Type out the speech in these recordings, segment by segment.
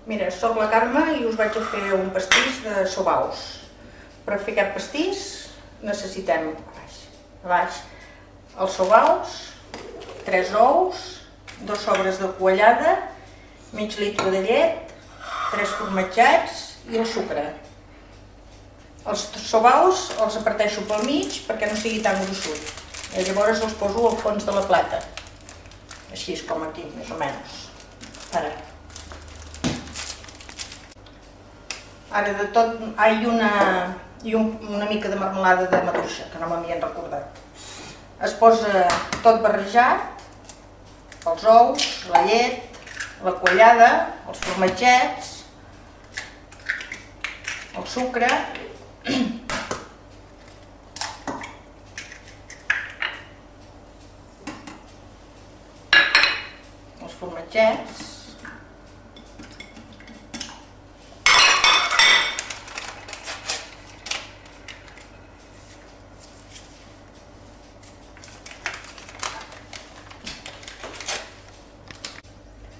Mira, soc la Carme i us vaig a fer un pastís de sobaus. Per fer aquest pastís necessitem a baix els sobaus, 3 ous, 2 sobres de quallada, mig litre de llet, 3 formatjats i el sucre. Els sobaus els aparteixo pel mig perquè no sigui tan gruixut. I llavors els poso al fons de la plata. Així és com aquí, més o menys. Ara de tot hi ha una mica de marmelada de maduixa, que no m'havien recordat. Es posa tot barrejat, els ous, la llet, la quallada, els formatgets, el sucre, els formatgets,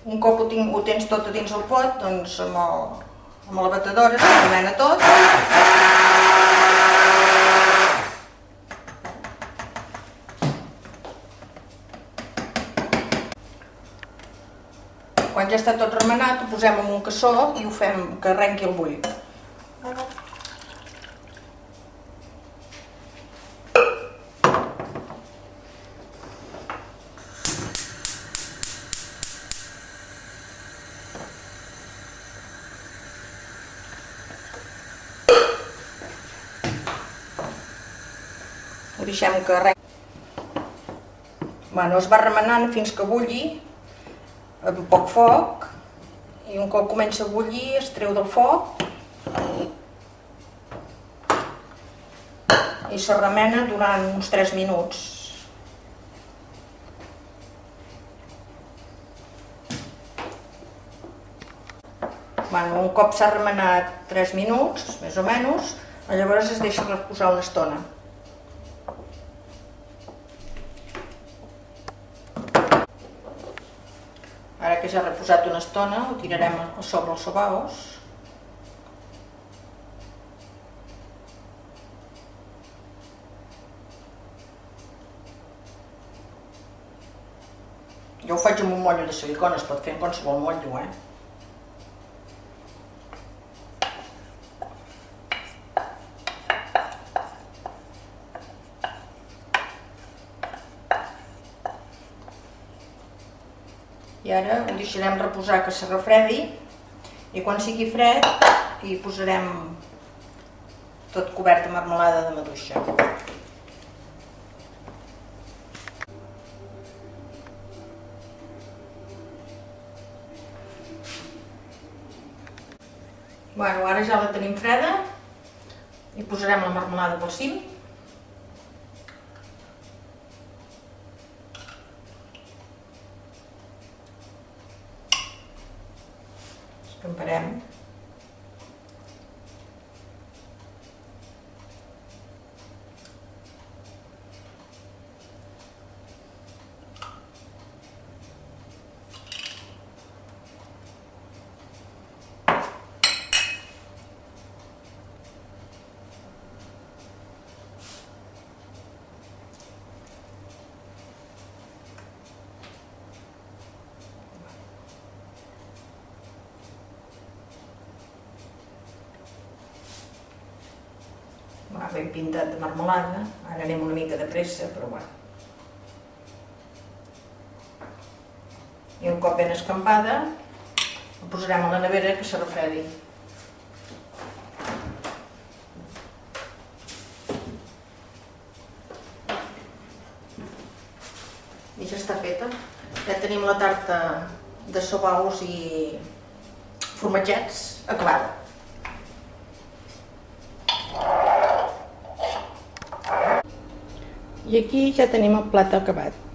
un cop ho tens tot a dins el pot, doncs amb la batedora es remena tot. Quan ja està tot remenat, ho posem en un cassó i ho fem que arrenqui el bull. Ho deixem que arrenqui. Es va remenant fins que bulli amb poc foc i un cop comença a bullir es treu del foc i se remena durant uns 3 minuts. Un cop s'ha remenat 3 minuts, més o menys, llavors es deixa reposar una estona. Ara que ja ha reposat una estona, ho tirarem a sobre els sobaus. Jo ho faig amb un motllo de silicona, es pot fer amb qualsevol motllo, I ara ho deixarem reposar que se refredi i quan sigui fred hi posarem tot cobert de marmelada de maduixa. Ara ja la tenim freda i posarem la marmelada pel cim. Escamparem. Ben pintat de marmelada, ara anem una mica de pressa, però bueno. I un cop ben escampada, la posarem a la nevera que se refredi. I ja està feta. Ja tenim la tarta de sobaus i formatgets acabada. I aquí ja tenim el plat acabat.